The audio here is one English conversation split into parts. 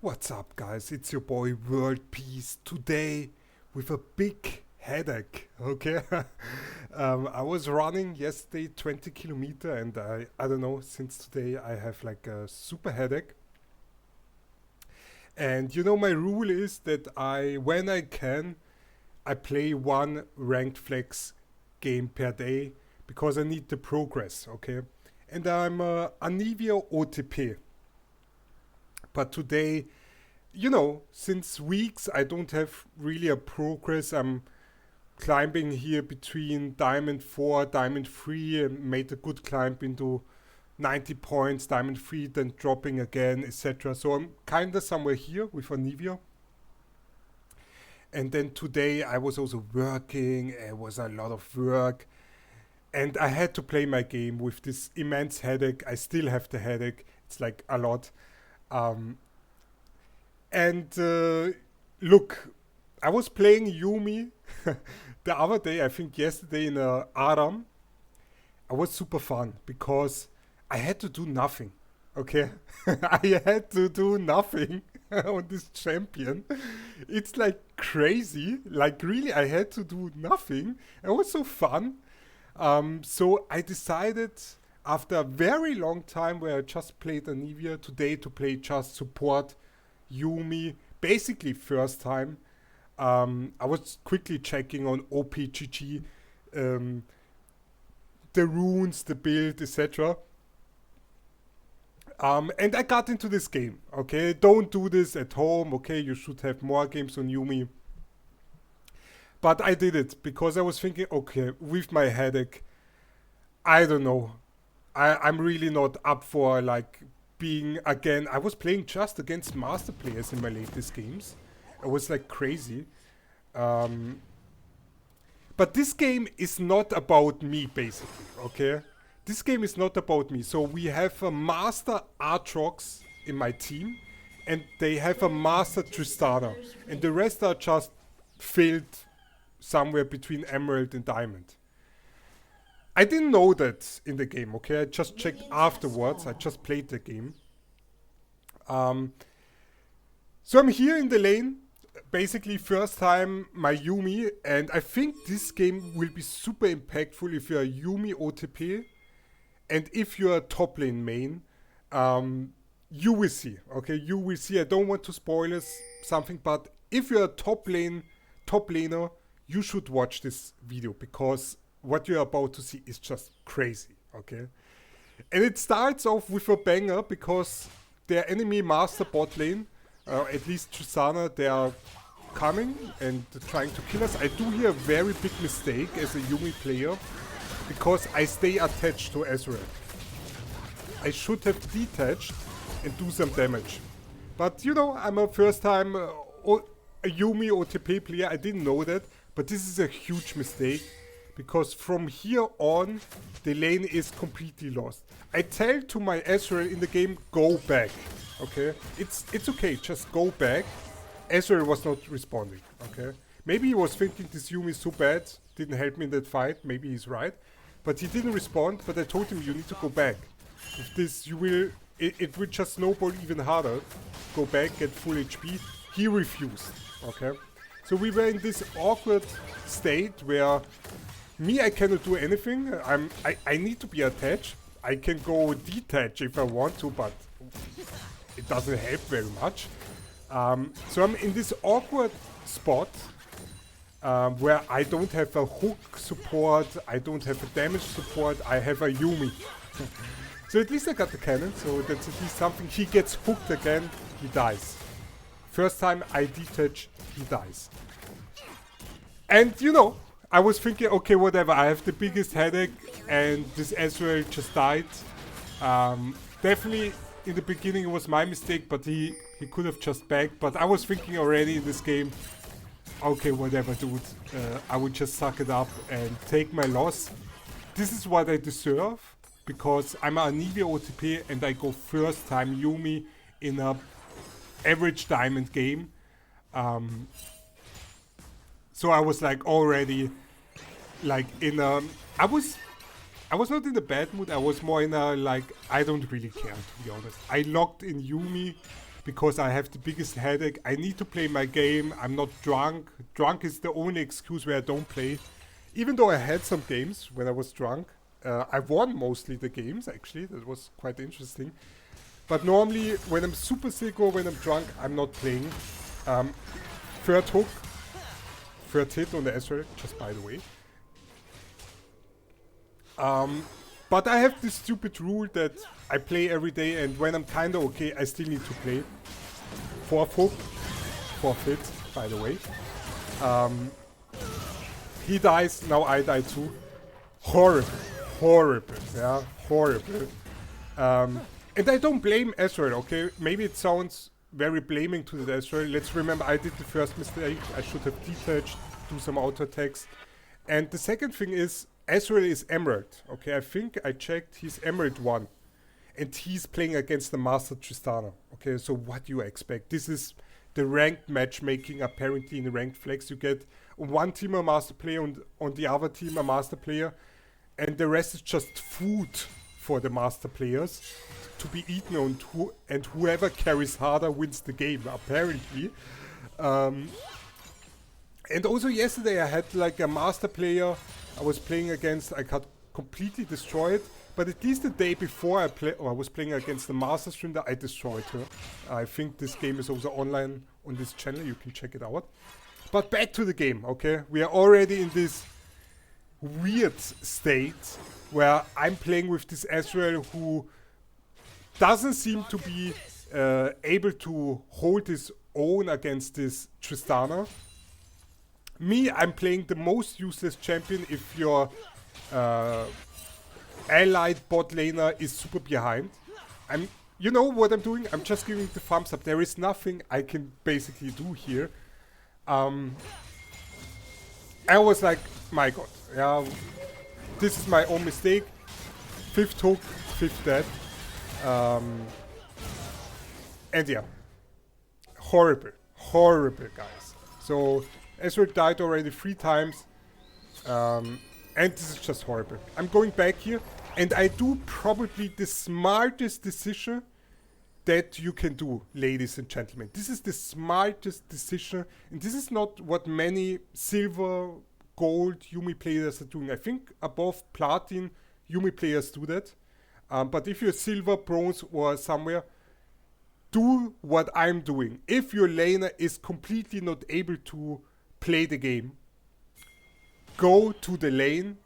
What's up, guys? It's your boy World Peace today with a big headache. Okay, I was running yesterday 20 kilometer, and I don't know. Since today, I have like a super headache. And you know, my rule is that when I can, I play one ranked flex game per day because I need the progress. Okay, and I'm a Anivia OTP, but today, you know, since weeks I don't have really a progress. I'm climbing here between Diamond 4, Diamond 3, and made a good climb into 90 points, Diamond 3, then dropping again, etc. So I'm kinda somewhere here with Anivia. And then today I was also working, it was a lot of work, and I had to play my game with this immense headache. I still have the headache, it's like a lot. Um, And look, I was playing Yumi the other day, I think yesterday in Aram. I was super fun because I had to do nothing. Okay, I had to do nothing on this champion. It's like crazy. Like really, I had to do nothing. It was so fun. So I decided after a very long time where I just played Anivia today to play just support Yumi, basically first time. I was quickly checking on OPGG, um, the runes, the build, etc. And I got into this game. Okay, don't do this at home. Okay, you should have more games on Yumi. But I did it because I was thinking, okay, with my headache, I don't know. I'm really not up for like being again. I was playing just against master players in my latest games. It was like crazy. Um, but this game is not about me, basically. Okay, this game is not about me. So we have a master Aatrox in my team, and they have a master Tristana, and the rest are just filled somewhere between emerald and diamond. I didn't know that in the game, okay? I just checked afterwards. I just played the game. Um, so I'm here in the lane, basically first time my Yumi, and I think this game will be super impactful if you're a Yumi OTP and if you're a top lane main. You will see, okay? You will see. I don't want to spoil us something, but if you're a top laner, you should watch this video because what you're about to see is just crazy, okay? And it starts off with a banger because their enemy master bot lane, at least Tristana, they are coming and trying to kill us. I do here a very big mistake as a Yumi player because I stay attached to Ezreal. I should have detached and do some damage. But you know, I'm a first time a Yumi OTP player. I didn't know that, but this is a huge mistake because from here on, the lane is completely lost. I tell to my Ezreal in the game, go back, okay? It's okay, just go back. Ezreal was not responding, okay? Maybe he was thinking this Yumi is so bad, didn't help me in that fight, maybe he's right. But he didn't respond, but I told him you need to go back. If this, you will, it will just snowball even harder. Go back, get full HP. He refused, okay? So we were in this awkward state where I cannot do anything. I need to be attached. I can go detach if I want to, but it doesn't help very much. So I'm in this awkward spot where I don't have a hook support, I don't have a damage support, I have a Yumi. So at least I got the cannon, so that's at least something. He gets hooked again, he dies. First time I detach, he dies. And you know, I was thinking, okay, whatever, I have the biggest headache and this Ezreal just died. Definitely in the beginning it was my mistake, but he could have just backed. But I was thinking already in this game, okay, whatever, dude, I would just suck it up and take my loss. This is what I deserve because I'm an Anivia OTP and I go first time Yumi in a average diamond game. So I was like already like in a, I was not in a bad mood. I was more in a like, I don't really care, to be honest. I locked in Yumi because I have the biggest headache. I need to play my game. I'm not drunk. Drunk is the only excuse where I don't play. Even though I had some games when I was drunk. I won mostly the games, actually. That was quite interesting. But normally, when I'm super sick or when I'm drunk, I'm not playing. Third hook. Third hit on the Ezreal, just by the way. But I have this stupid rule that I play every day, and when I'm kinda okay, I still need to play. Fourth hook. Fourth hit, by the way. He dies, now I die too. Horrible. Horrible, yeah, horrible. And I don't blame Ezreal, okay? Maybe it sounds very blaming to the Ezreal. Let's remember, I did the first mistake. I should have detached, do some auto attacks. And the second thing is, Ezreal is Emerald, okay? I think I checked, he's Emerald 1. And he's playing against the Master Tristana, okay? So what do you expect? This is the ranked matchmaking, apparently in the ranked flex. You get on one team a Master player, and on the other team a Master player. And the rest is just food for the Master players to be eaten, and whoever carries harder wins the game, apparently. And also yesterday I had like a Master player I was playing against. I got completely destroyed, but at least the day before I was playing against the Master streamer, I destroyed her. I think this game is also online on this channel, you can check it out. But back to the game, okay? We are already in this weird state where I'm playing with this Ezreal who doesn't seem to be able to hold his own against this Tristana. Me, I'm playing the most useless champion if your allied bot laner is super behind. You know what I'm doing? I'm just giving the thumbs up. There is nothing I can basically do here. I was like, my god, yeah, this is my own mistake. Fifth hook, fifth death. And yeah, horrible, horrible, guys. So Ezreal died already 3 times, and this is just horrible. I'm going back here, and I do probably the smartest decision that you can do, ladies and gentlemen. This is the smartest decision, and this is not what many silver, gold Yuumi players are doing. I think above platinum Yuumi players do that. But if you're silver, bronze, or somewhere, do what I'm doing. If your laner is completely not able to play the game, go to the lane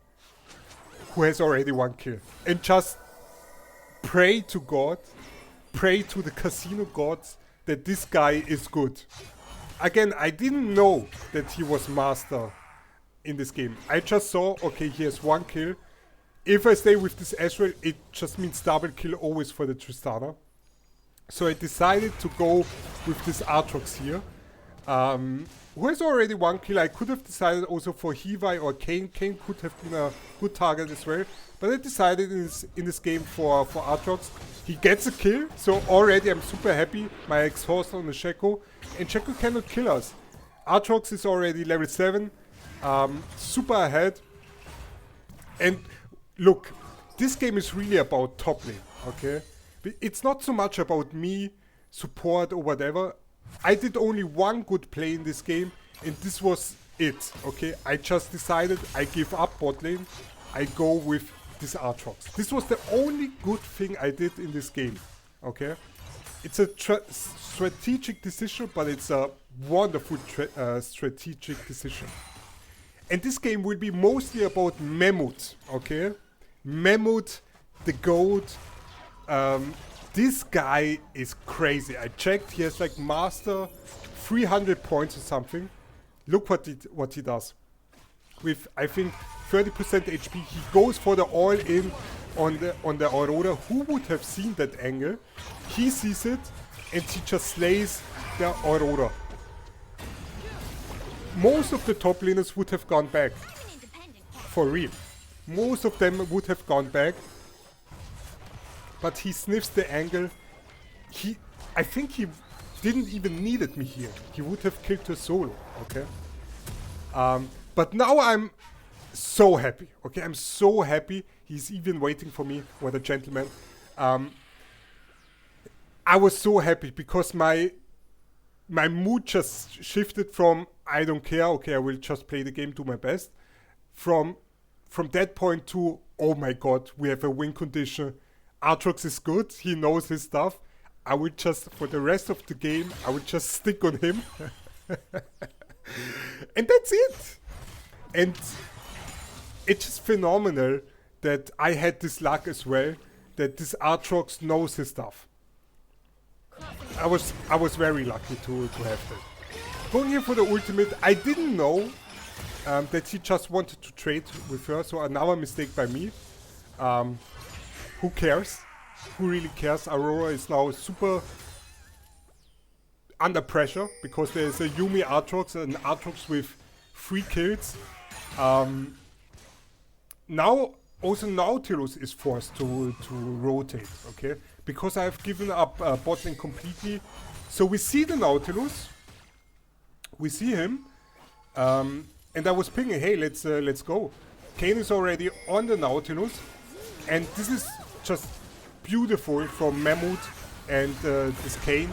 who has already 1 kill and just pray to God, pray to the casino gods that this guy is good. Again, I didn't know that he was Master in this game. I just saw, okay, he has 1 kill. If I stay with this Ezreal, it just means double kill always for the Tristana. So I decided to go with this Aatrox here. Who has already 1 kill. I could have decided also for Hivi or Kane. Kane could have been a good target as well. But I decided in this game for Aatrox. He gets a kill, so already I'm super happy. My exhaust on the Shaco. And Shaco cannot kill us. Aatrox is already level 7. Super ahead. And look, this game is really about top lane, okay? It's not so much about me, support or whatever. I did only 1 good play in this game, and this was it, okay? I just decided I give up bot lane. I go with this Aatrox. This was the only good thing I did in this game, okay? It's a strategic decision, but it's a wonderful strategic decision. And this game will be mostly about Mammoth, okay? Mammoth, the GOAT. This guy is crazy. I checked, he has like Master 300 points or something. Look what he does. With, I think, 30% HP, he goes for the all-in on the Aurora. Who would have seen that angle? He sees it, and he just slays the Aurora. Most of the top laners would have gone back. For real. Most of them would have gone back. But he sniffs the angle. I think he didn't even needed me here. He would have killed her solo, okay? But now I'm so happy, okay? I'm so happy. He's even waiting for me. What a gentleman. I was so happy because my mood just shifted from I don't care, okay, I will just play the game, do my best, from that point to oh my god, we have a win condition. Aatrox is good, he knows his stuff. I would just, for the rest of the game, I would just stick on him. And that's it. And it's just phenomenal that I had this luck as well, that this Aatrox knows his stuff. I was very lucky to have that. Going here for the ultimate, I didn't know that he just wanted to trade with her, so another mistake by me. Who cares? Who really cares? Aurora is now super under pressure because there's a Yuumi Aatrox and Aatrox with 3 kills. Now also Nautilus is forced to rotate, okay? Because I've given up bot lane completely. So we see the Nautilus, we see him, and I was pinging, hey, let's go. Kayn is already on the Nautilus, and this is just beautiful from Mammoth and this Kayn.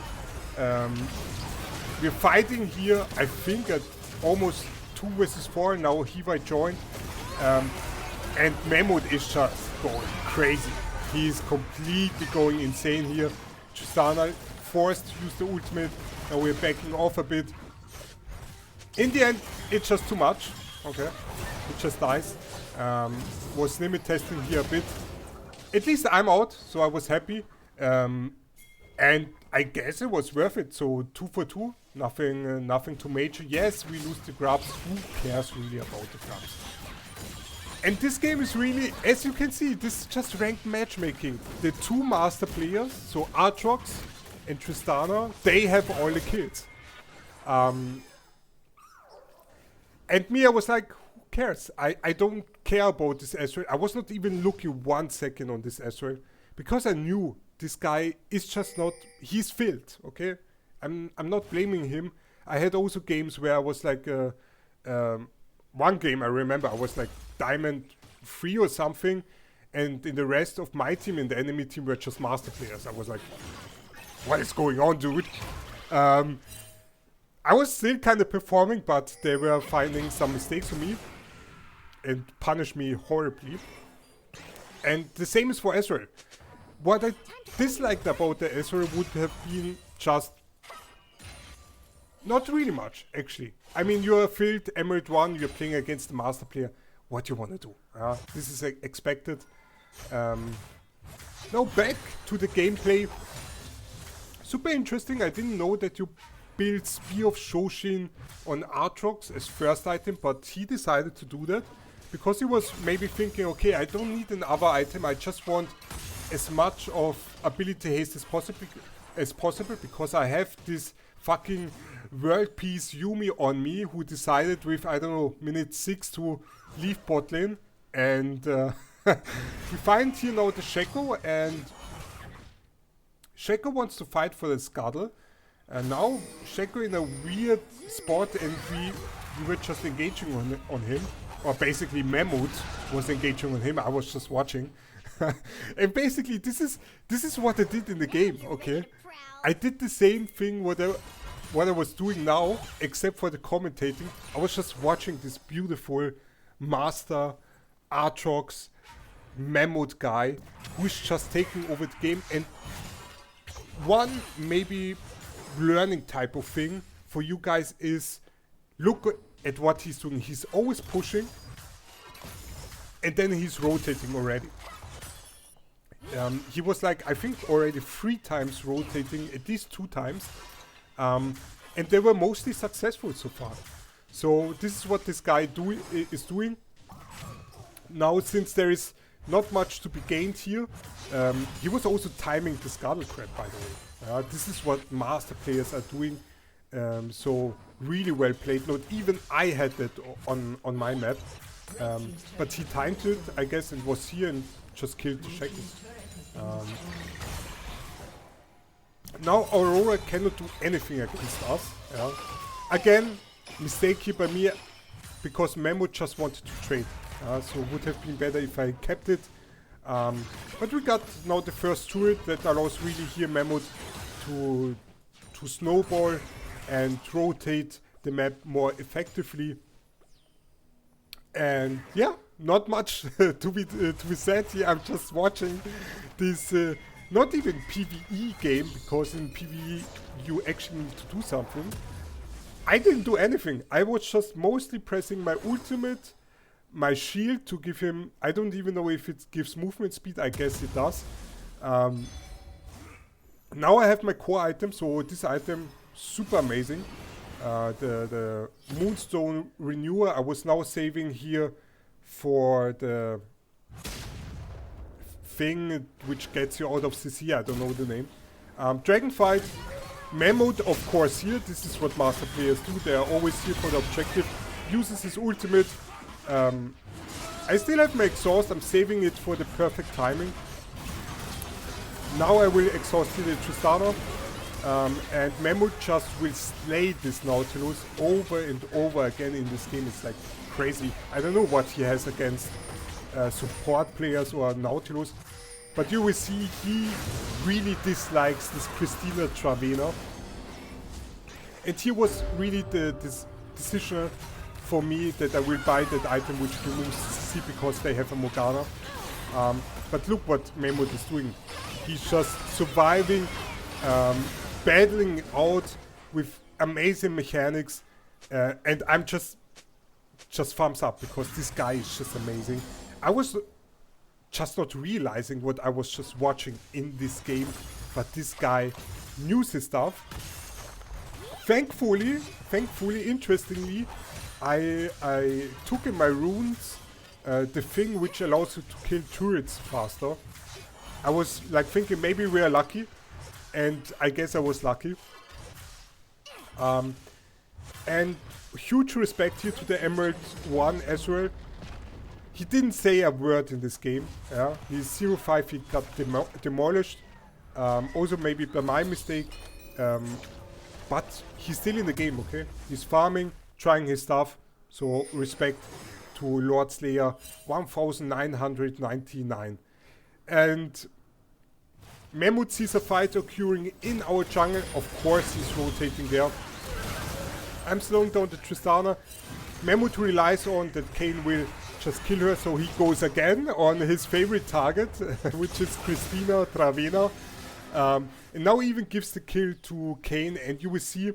We're fighting here, I think, at almost 2 versus 4. Now Hiva joined, and Mammoth is just going crazy. He's completely going insane here. Tristana forced to use the ultimate. Now we're backing off a bit. In the end, it's just too much. Okay, it just dies. Was limit testing here a bit. At least I'm out, so I was happy. And I guess it was worth it. So 2 for 2, nothing too major. Yes, we lose the grabs. Who cares really about the grabs? And this game is really, as you can see, this is just ranked matchmaking. The 2 master players, so Aatrox and Tristana, they have all the kills. And me, I was like, who cares? I don't care about this Ezreal. I was not even looking 1 second on this Ezreal because I knew this guy is just not, he's filled, okay? I'm not blaming him. I had also games where I was like, one game I remember I was like Diamond 3 or something, and in the rest of my team and the enemy team were just master players. I was like, what is going on, dude? I was still kind of performing, but they were finding some mistakes for me and punished me horribly. And the same is for Ezreal. What I disliked about the Ezreal would have been just not really much, actually. I mean, you're a field Emerald 1, you're playing against the master player. What do you want to do? This is expected. Now back to the gameplay. Super interesting. I didn't know that you build Spear of Shoshin on Aatrox as first item, but he decided to do that because he was maybe thinking, okay, I don't need another item. I just want as much of ability haste as possible because I have this fucking world peace Yuumi on me who decided with, I don't know, minute 6 to leave bot lane. And we find here now the Shaco, and Shaco wants to fight for the Scuttle. And now Shaco in a weird spot, and we were just engaging on him. Or basically Mammoth was engaging on him, I was just watching. And basically this is what I did in the game, okay? I did the same thing what I was doing now, except for the commentating. I was just watching this beautiful Master Aatrox Mammoth guy who's just taking over the game. And one maybe learning type of thing for you guys is look at what he's doing. He's always pushing and then he's rotating already. He was like, I think already 3 times rotating, at least 2 times. And they were mostly successful so far. So this is what this guy is doing. Now, since there is not much to be gained here, he was also timing the Scuttle Crab, by the way. This is what master players are doing. So really well played. Not even I had that on my map. But he timed it, I guess, and was here and just killed the Shackles. Now Aurora cannot do anything against us. Again, mistake here by me because Mammoth just wanted to trade. So it would have been better if I kept it. But we got now the first turret that allows really here Mammoth to snowball and rotate the map more effectively. And yeah, not much to be said here. I'm just watching this not even PvE game, because in PvE you actually need to do something. I didn't do anything. I was just mostly pressing my ultimate, my shield to give him, I don't even know if it gives movement speed, I guess it does. Now I have my core item, so this item, super amazing. The Moonstone Renewer, I was now saving here for the thing which gets you out of CC, I don't know the name. Dragon Fight, Mammoth of course here, this is what master players do, they are always here for the objective. Uses his ultimate. I still have my exhaust, I'm saving it for the perfect timing. Now I will exhaust here the Tristana. And Mammoth just will slay this Nautilus over and over again in this game. It's like crazy. I don't know what he has against support players or Nautilus, but you will see he really dislikes this Tristana Travena. And here was really this decision for me that I will buy that item which removes CC because they have a Morgana. But look what Mammoth is doing. He's just surviving, battling out with amazing mechanics, and I'm just thumbs up because this guy is just amazing. I was just not realizing what I was just watching in this game, but this guy knew his stuff. Thankfully, interestingly, I took in my runes the thing which allows you to kill turrets faster. I was like thinking maybe we are lucky, and I guess I was lucky. And huge respect here to the Emerald 1 Ezreal. He didn't say a word in this game. Yeah, he's 0-5, he got demolished. Also maybe by my mistake, but he's still in the game. Okay, he's farming, trying his stuff. So respect to Lord Slayer 1999. And Mammoth sees a fight occurring in our jungle. Of course he's rotating there. I'm slowing down the Tristana. Mammoth relies on that Kayn will just kill her, so he goes again on his favorite target, which is Tristana Travena. And now even gives the kill to Kayn, and you will see,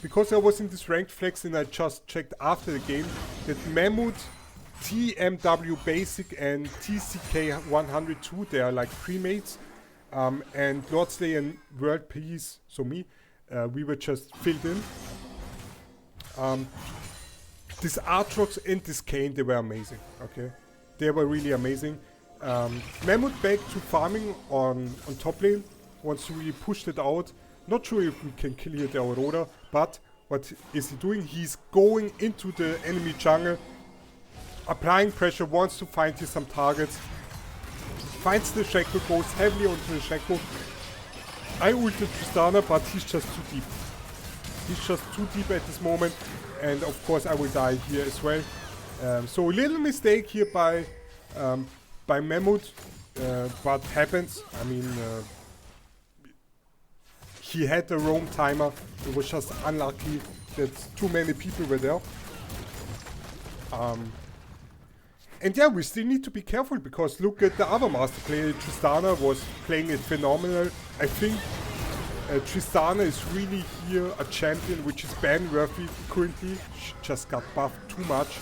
because I was in this ranked flex and I just checked after the game, that Mammoth, TMW Basic and TCK 102, they are like pre-mates. And Lord Slayer and World Peace, so me, we were just filled in. This Aatrox and this Kayn, they were amazing, okay? They were really amazing. Mammoth back to farming on top lane, wants to really push it out. Not sure if we can kill here the Aurora, but what is he doing? He's going into the enemy jungle, applying pressure, wants to find here some targets. Finds the Shackle, goes heavily onto the Shackle. I ulted Tristana, but he's just too deep. He's just too deep at this moment, and of course I will die here as well. So a little mistake here by Mammoth, but happens. I mean, he had the roam timer. It was just unlucky that too many people were there. And yeah, we still need to be careful, because look at the other master player. Tristana was playing it phenomenal. I think Tristana is really here a champion which is ban-worthy currently. She just got buffed too much.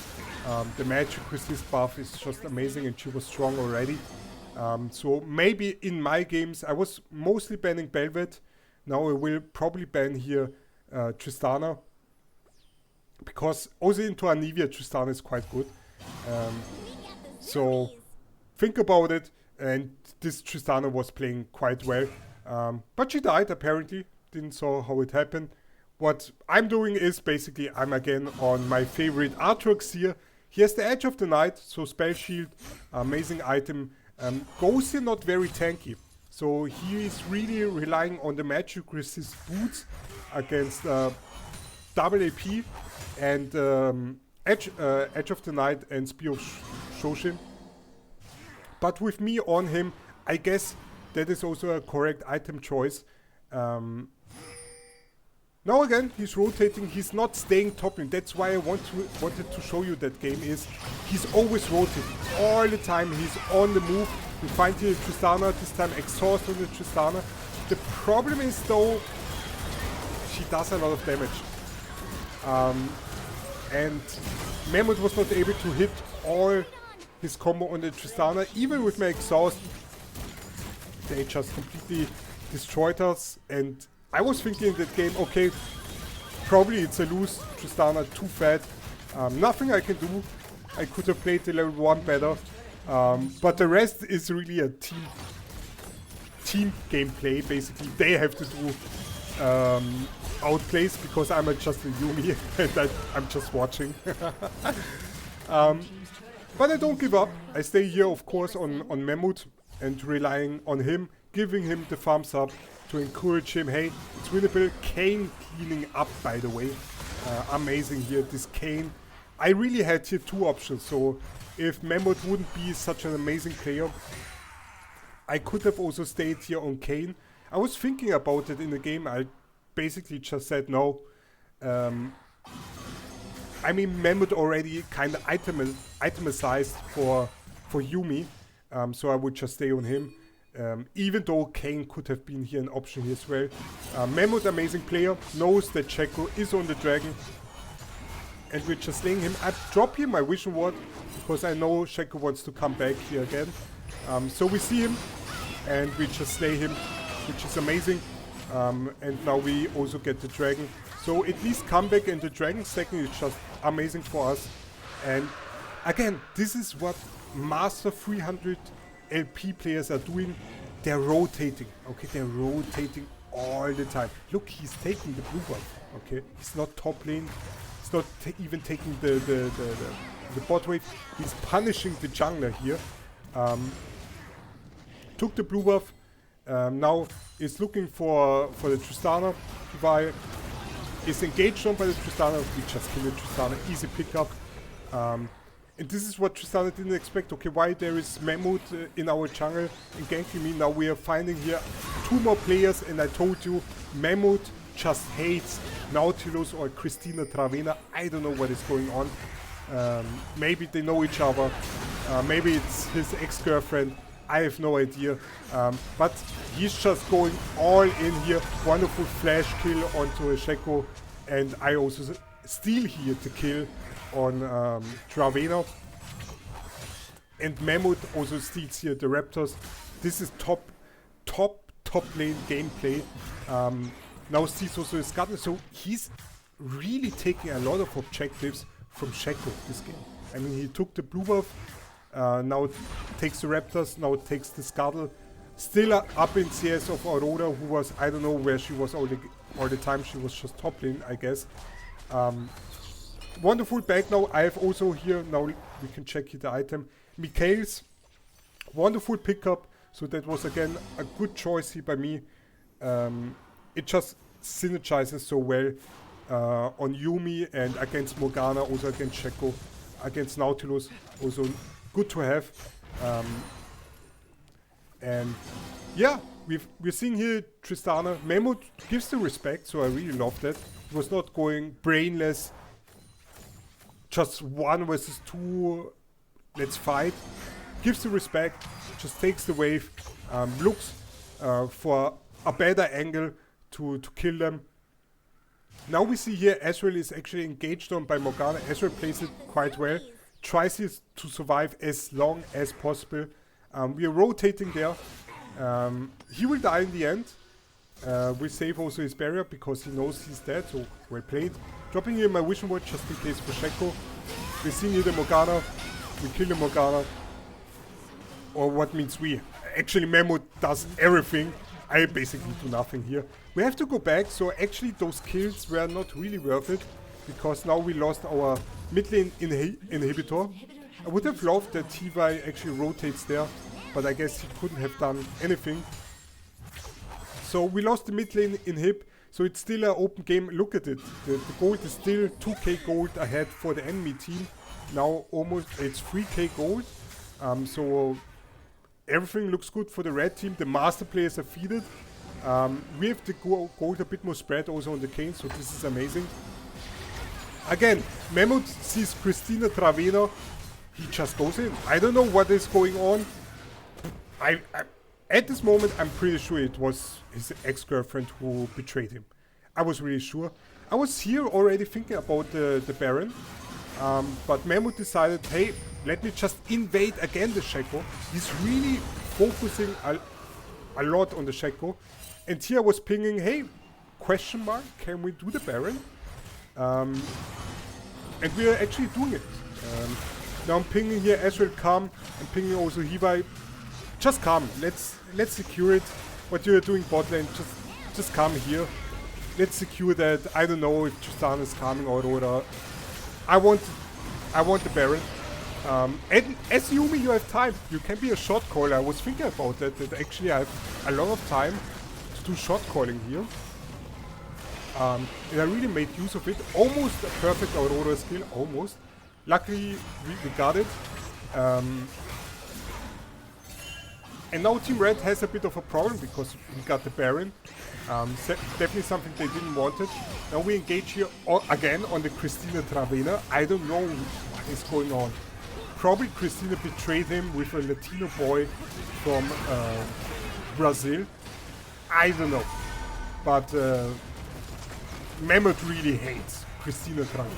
The magic resist buff is just amazing, and she was strong already. So maybe in my games, I was mostly banning Belvet. Now I will probably ban here Tristana, because also into Anivia Tristana is quite good. So think about it, and this Tristana was playing quite well, but she died apparently. Didn't saw how it happened. What I'm doing is basically I'm again on my favorite Aatrox here. He has the Edge of the Night, so spell shield, amazing item. Goes here not very tanky, so he is really relying on the magic resist boots against double AP and Edge of the Night and Spear of Shoshin. But with me on him, I guess that is also a correct item choice. Now again, he's rotating, he's not staying top lane. That's why I wanted to show you that game is, he's always rotating, all the time, he's on the move. We find here Tristana, this time exhaust on the Tristana. The problem is though, she does a lot of damage. And Mammoth was not able to hit all his combo on the Tristana. Even with my exhaust, they just completely destroyed us. And I was thinking in that game, okay, probably it's a lose. Tristana too fat. Nothing I can do. I could have played the level 1 better. But the rest is really a team gameplay. Basically, they have to do outplays because I'm just a Yuumi and I'm just watching. But I don't give up. I stay here, of course, on Mammoth and relying on him, giving him the thumbs up to encourage him. Hey, it's winnable. Kayn cleaning up, by the way. Amazing here, this Kayn. I really had here 2 options. So if Mammoth wouldn't be such an amazing player, I could have also stayed here on Kayn. I was thinking about it in the game. I basically just said no. I mean, Mammoth already kind of itemized for Yuumi, so I would just stay on him. Even though Kayn could have been here an option here as well. Mammoth, amazing player, knows that Shaco is on the dragon, and we're just slaying him. I drop here my vision ward because I know Shaco wants to come back here again. So we see him and we just slay him, which is amazing. And now we also get the dragon. So at least comeback and the dragon stacking is just amazing for us. And again, this is what Master 300 LP players are doing. They're rotating, okay? They're rotating all the time. Look, he's taking the blue buff, okay? He's not top lane. He's not even taking the bot wave. He's punishing the jungler here. Took the blue buff. Now is looking for the Tristana. While is engaged on by the Tristana, we just kill the Tristana, easy pickup. And this is what Tristana didn't expect. Okay, why there is Mammoth in our jungle and ganking me. Now we are finding here 2 more players, and I told you, Mammoth just hates Nautilus or Christina Travena. I don't know what is going on. Maybe they know each other. Maybe it's his ex-girlfriend. I have no idea, but he's just going all in here. Wonderful flash kill onto a Shaco, and I also steal here the kill on Travena. And Mammoth also steals here the Raptors. This is top lane gameplay. Now steals also his Scuttle, so he's really taking a lot of objectives from Shaco this game. I mean, he took the blue buff. Now it takes the Raptors, now it takes the Scuttle. Still up in CS of Aurora, who was, I don't know where she was all the time, she was just top lane, I guess. Wonderful back now. I have also here, now we can check here the item, Mikhail's. Wonderful pickup, so that was again a good choice here by me. It just synergizes so well on Yuumi and against Morgana, also against Shaco, against Nautilus, also good to have. And yeah, we're seeing here Tristana. Mammoth gives the respect, so I really love that. It was not going brainless, just 1 versus 2, let's fight. Gives the respect, just takes the wave, looks for a better angle to kill them. Now we see here Ezreal is actually engaged on by Morgana. Ezreal plays it quite well. Tries to survive as long as possible. We are rotating there. He will die in the end. We save also his barrier because he knows he's dead, so well played. Dropping here my vision ward just in case for Shaco. We see here the Morgana. We kill the Morgana. Or what means we? Actually, Mammoth does everything. I basically do nothing here. We have to go back, so actually those kills were not really worth it. Because now we lost our mid lane inhibitor. I would have loved that T-Vi actually rotates there, but I guess he couldn't have done anything. So we lost the mid lane inhib, so it's still an open game. Look at it, the gold is still 2k gold ahead for the enemy team. Now almost it's 3k gold, so everything looks good for the red team. The master players are feeded. We have the gold a bit more spread also on the Kayn, so this is amazing. Again, Mammoth sees Tristana W, he just goes in. I don't know what is going on. At this moment, I'm pretty sure it was his ex-girlfriend who betrayed him. I was really sure. I was here already thinking about the Baron, but Mammoth decided, hey, let me just invade again the Shaco. He's really focusing a lot on the Shaco. And here I was pinging, hey, question mark, can we do the Baron? And we are actually doing it. Now I'm pinging here Ezreal, come. I'm pinging also Hibai. Just come. Let's secure it. What you're doing bot lane, just come here. Let's secure that. I don't know if Tristana is coming or I want the Baron. And as Yumi, you have time. You can be a shot caller. I was thinking about that. That actually I have a lot of time to do shot calling here. And I really made use of it. Almost a perfect Aurora skill. Almost. Luckily, we got it. And now Team Red has a bit of a problem because we got the Baron. Definitely something they didn't want it. Now we engage here again on the Tristana W. I don't know what is going on. Probably Tristana betrayed him with a Latino boy from Brazil. I don't know. But Mammoth really hates Tristana W.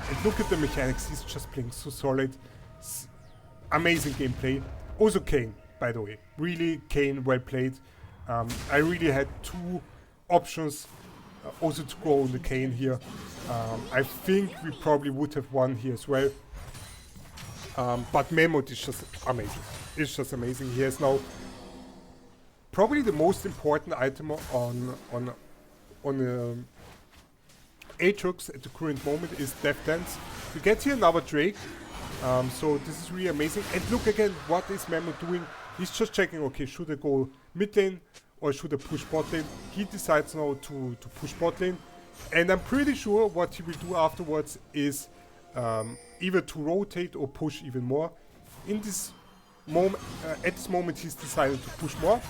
And look at the mechanics, he's just playing so solid. Amazing gameplay. Also Kayn, by the way. Really Kayn, well played. I really had two options also to go on the Kayn here. I think we probably would have won here as well. But Mammoth is just amazing. It's just amazing. He has now probably the most important item on Aatrox at the current moment is Death Dance. We get here another Drake. So this is really amazing. And look again, what is Mammoth doing? He's just checking, okay, should I go mid lane or should I push bot lane? He decides now to push bot lane. And I'm pretty sure what he will do afterwards is either to rotate or push even more. In this moment, at this moment, he's decided to push more.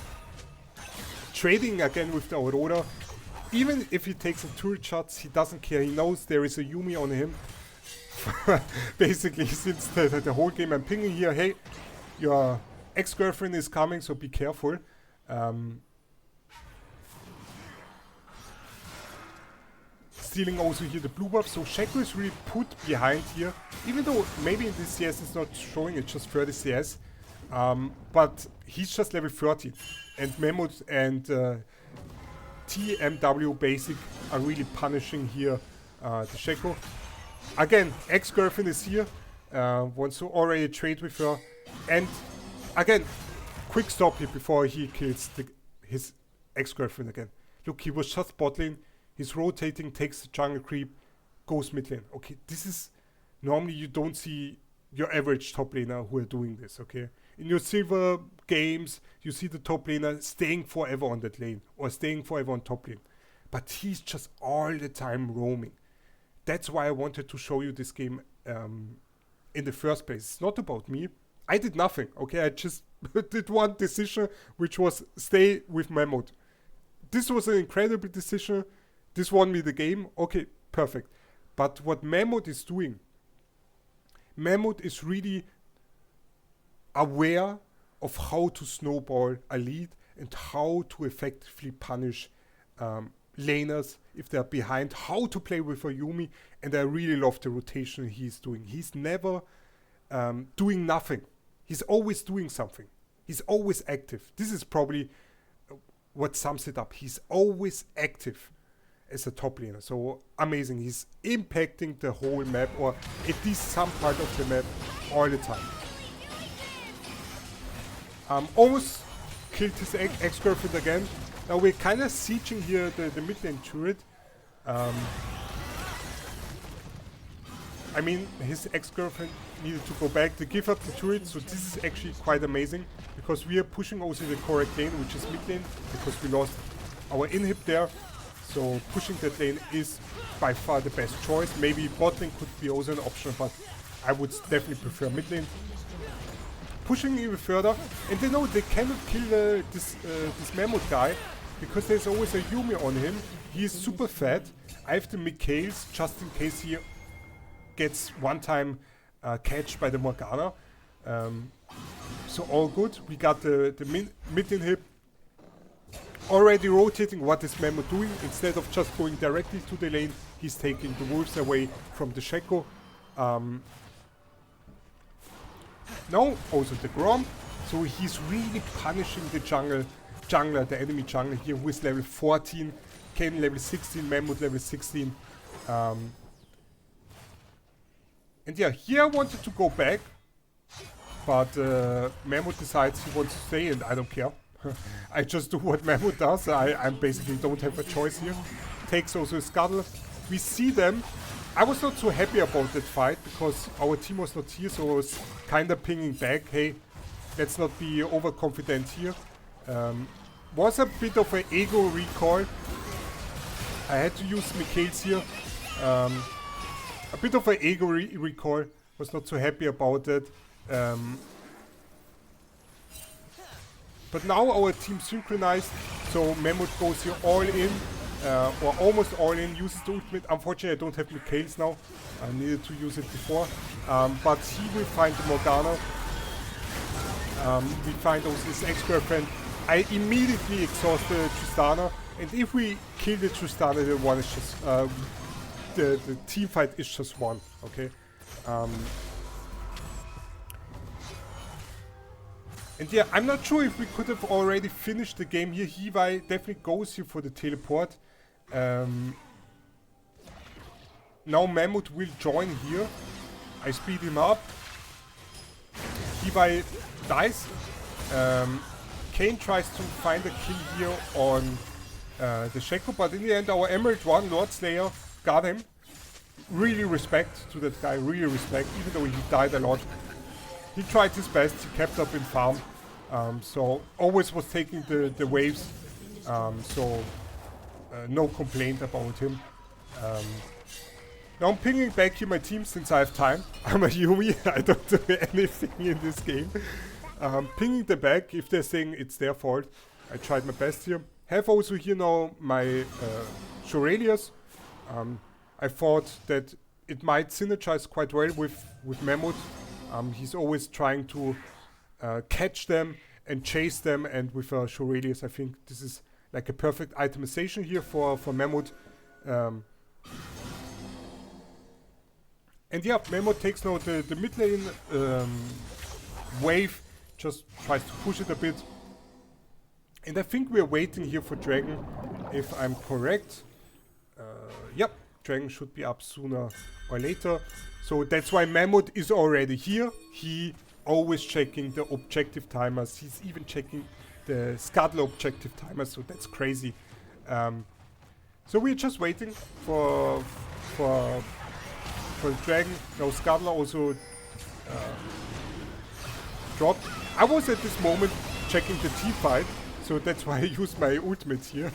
Trading again with the Aurora. Even if he takes some turret shots, he doesn't care. He knows there is a Yumi on him. Basically, since the whole game I'm pinging here, hey, your ex-girlfriend is coming, so be careful. Stealing also here the blue buff, so Shaco is really put behind here, even though maybe in this CS it's not showing, it's just 30 CS. But he's just level 30, and Mammoth and TMW Basic are really punishing here the Shaco. Again, ex-girlfriend is here, wants to already trade with her, and again, quick stop here before he kills his ex-girlfriend again. Look, he was just bot lane, he's rotating, takes the jungle creep, goes mid lane. Okay, this is, normally you don't see your average top laner who are doing this, okay? In your silver games, you see the top laner staying forever on that lane, or staying forever on top lane. But he's just all the time roaming. That's why I wanted to show you this game in the first place. It's not about me. I did nothing, okay? I just did one decision, which was stay with Mammoth. This was an incredible decision. This won me the game. Okay, perfect. But what Mammoth is doing, Mammoth is really aware of how to snowball a lead and how to effectively punish laners if they're behind, how to play with a Yumi, and I really love the rotation he's doing. He's never doing nothing. He's always doing something. He's always active. This is probably what sums it up. He's always active as a top laner. So amazing. He's impacting the whole map, or at least some part of the map, all the time. Almost killed his ex-girlfriend again. Now we're kind of sieging here the mid lane turret. I mean, his ex-girlfriend needed to go back to give up the turret, so this is actually quite amazing, because we are pushing also the correct lane, which is mid lane, because we lost our inhib there. So pushing that lane is by far the best choice. Maybe bot lane could be also an option, but I would definitely prefer mid lane. pushing even further, and they know they cannot kill this mammoth guy because there's always a Yumi on him. He is super fat. I have the Mikhails just in case he gets one time catched by the Morgana. So all good. We got the mid inhib already rotating. What is Mammoth doing? Instead of just going directly to the lane, he's taking the wolves away from the Shaco. Now also the Grom. So he's really punishing the jungler, the enemy jungler here with level 14, Kayn level 16, Mammoth level 16. And yeah, here I wanted to go back, but Mammoth decides he wants to stay, and I don't care. I just do what Mammoth does. I basically don't have a choice here. Takes also a scuttle. We see them. I was not so happy about that fight because our team was not here, so I was kind of pinging back. Hey, let's not be overconfident here. Was a bit of an ego recall. I had to use Mikhails here. A bit of an ego recall. Was not so happy about that. But now our team synchronized, so Mammoth goes here all in, or almost all in, uses the ultimate. Unfortunately, I don't have Mikhails now. I needed to use it before. But he will find the Morgana. We find also his ex-girlfriend. I immediately exhaust the Tristana, and if we kill the Tristana, the one is just the team fight is just won. Okay. And yeah, I'm not sure if we could have already finished the game here. Hivai definitely goes here for the teleport. Now Mammoth will join here. I speed him up. Hivai dies. Kayn tries to find a kill here on the Shaco, but in the end our Emerald 1 Lord Slayer got him. Really respect to that guy, really respect, even though he died a lot. He tried his best, he kept up in farm, so always was taking the waves, so no complaint about him. Now I'm pinging back here my team since I have time. I'm a Yumi, I don't do anything in this game. Pinging them back, if they're saying it's their fault. I tried my best here. Have also here now my Shurelias. I thought that it might synergize quite well with Mammoth. He's always trying to catch them and chase them, and with Shurelias I think this is like a perfect itemization here for Mammoth. And yeah, Mammoth takes now the mid lane wave, just tries to push it a bit. And I think we're waiting here for Dragon, if I'm correct. Yep, Dragon should be up sooner or later. So that's why Mammoth is already here. He always checking the objective timers. He's even checking the Scuttle objective timers, so that's crazy. So we're just waiting for the Dragon. Now Scuttle also dropped. I was at this moment checking the teamfight, so that's why I used my ultimate here.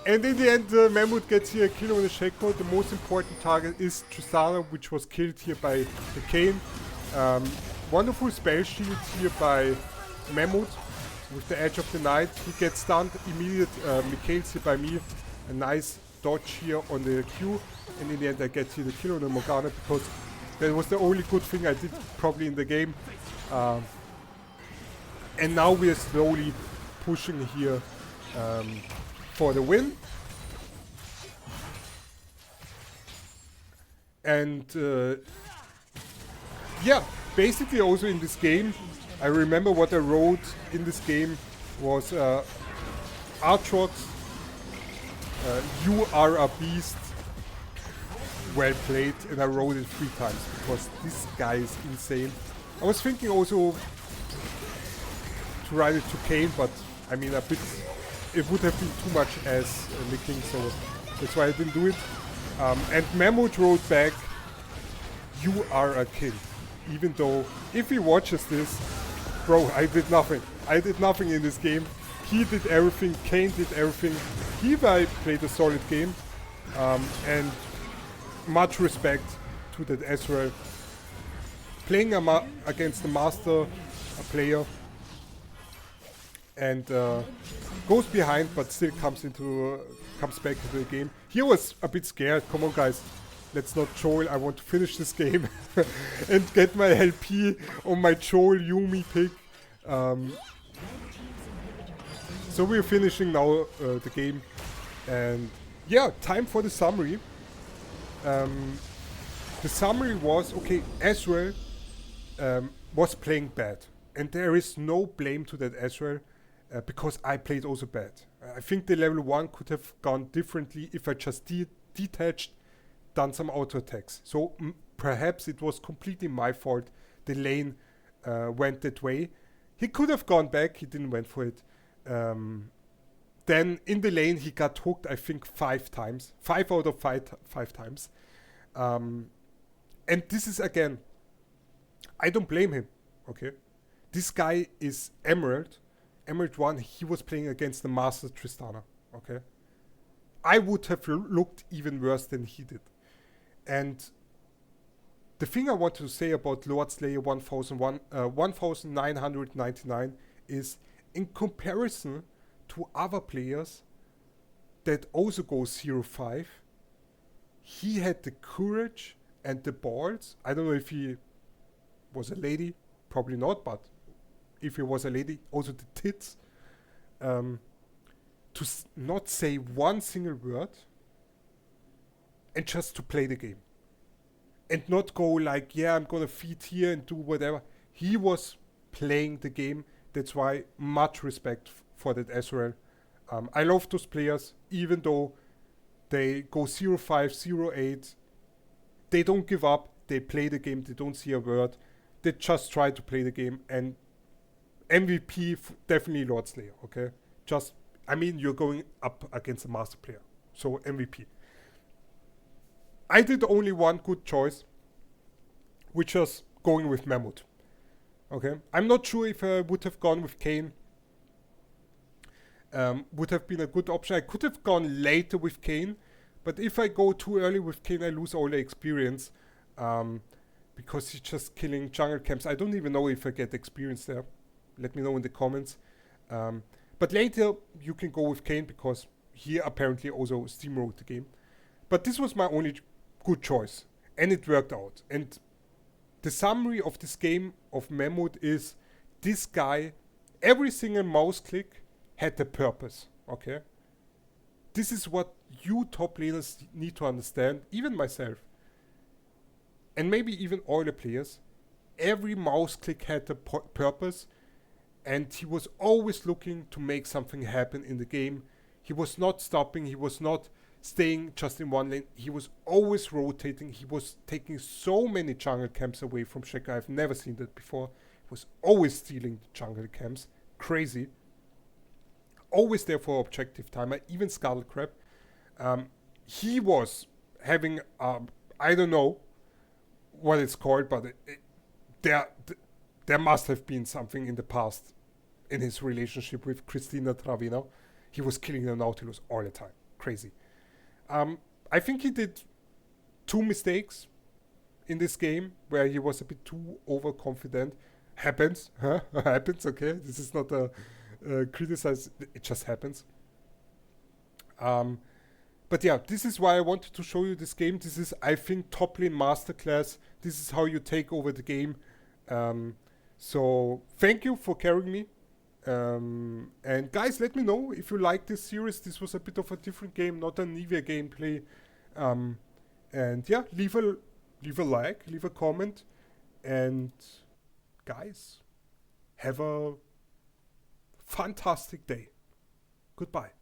And in the end, Mammoth gets here a kill on the Shaco. The most important target is Tristana, which was killed here by the Kayn. Wonderful spell shield here by Mammoth with the Edge of the Night. He gets stunned, immediate Mikhails here by me. A nice dodge here on the Q. And in the end I get here the kill on the Morgana, because that was the only good thing I did probably in the game. And now we are slowly pushing here for the win. And yeah, basically also in this game, I remember what I wrote in this game was Aatrox, you are a beast, well played, and I wrote it 3 times because this guy is insane. I was thinking also to write it to Kayn, but I mean it would have been too much as licking, so that's why I didn't do it. And Mammoth wrote back, you are a king. Even though, if he watches this, bro, I did nothing. I did nothing in this game. He did everything, Kayn did everything. Hivai played a solid game. And much respect to that Ezreal. playing against a master, a player, and goes behind, but still comes back into the game. He was a bit scared. Come on, guys, let's not Joel. I want to finish this game and get my LP on my Joel Yumi pick. So we're finishing now the game, and yeah, time for the summary. The summary was, okay, Ezreal was playing bad, and there is no blame to that Ezreal, because I played also bad. I think the level 1 could have gone differently if I just detached, done some auto attacks. So perhaps it was completely my fault the lane went that way. He could have gone back, he didn't went for it. Then in the lane he got hooked, I think 5 times. 5 out of 5 times. And this is, again, I don't blame him, okay? This guy is Emerald 1, he was playing against the Master Tristana, okay? I would have looked even worse than he did. And the thing I want to say about Lord Slayer 1999 is, in comparison to other players that also go 0-5, he had the courage and the balls. I don't know if he was a lady, probably not, but if he was a lady, also the tits, to not say one single word and just to play the game. And not go like, yeah, I'm gonna feed here and do whatever. He was playing the game. That's why much respect for that Ezreal. I love those players, even though they go 0-5, 0-8. They don't give up. They play the game. They don't see a word. They just try to play the game. And MVP, definitely Lord Slayer, okay? Just, I mean, you're going up against a master player. So MVP. I did only one good choice, which was going with Mammoth. Okay, I'm not sure if I would have gone with Kayn. Would have been a good option. I could have gone later with Kayn, but if I go too early with Kayn, I lose all the experience, because he's just killing jungle camps. I don't even know if I get experience there. Let me know in the comments. But later you can go with Kayn because he apparently also steamrolled the game. But this was my only good choice, and it worked out. And the summary of this game of Mammoth is, this guy, every single mouse click had a purpose, okay? This is what you top laners need to understand, even myself. And maybe even all the players. Every mouse click had a purpose, and he was always looking to make something happen in the game. He was not stopping, he was not staying just in one lane. He was always rotating. He was taking so many jungle camps away from Shaker. I've never seen that before. He was always stealing the jungle camps. Crazy. Always there for objective timer, even Scuttle Crab. He was having, I don't know what it's called, but there must have been something in the past in his relationship with Christina Travina. He was killing the Nautilus all the time. Crazy. I think he did 2 mistakes in this game where he was a bit too overconfident. Happens, huh? Happens, okay? This is not a criticize, it just happens. But yeah, this is why I wanted to show you this game. This is, I think, top lane masterclass. This is how you take over the game. So thank you for carrying me. And guys, let me know if you like this series. This was a bit of a different game, not an Nivea gameplay. And yeah, leave a like, leave a comment, and guys, have a fantastic day. Goodbye.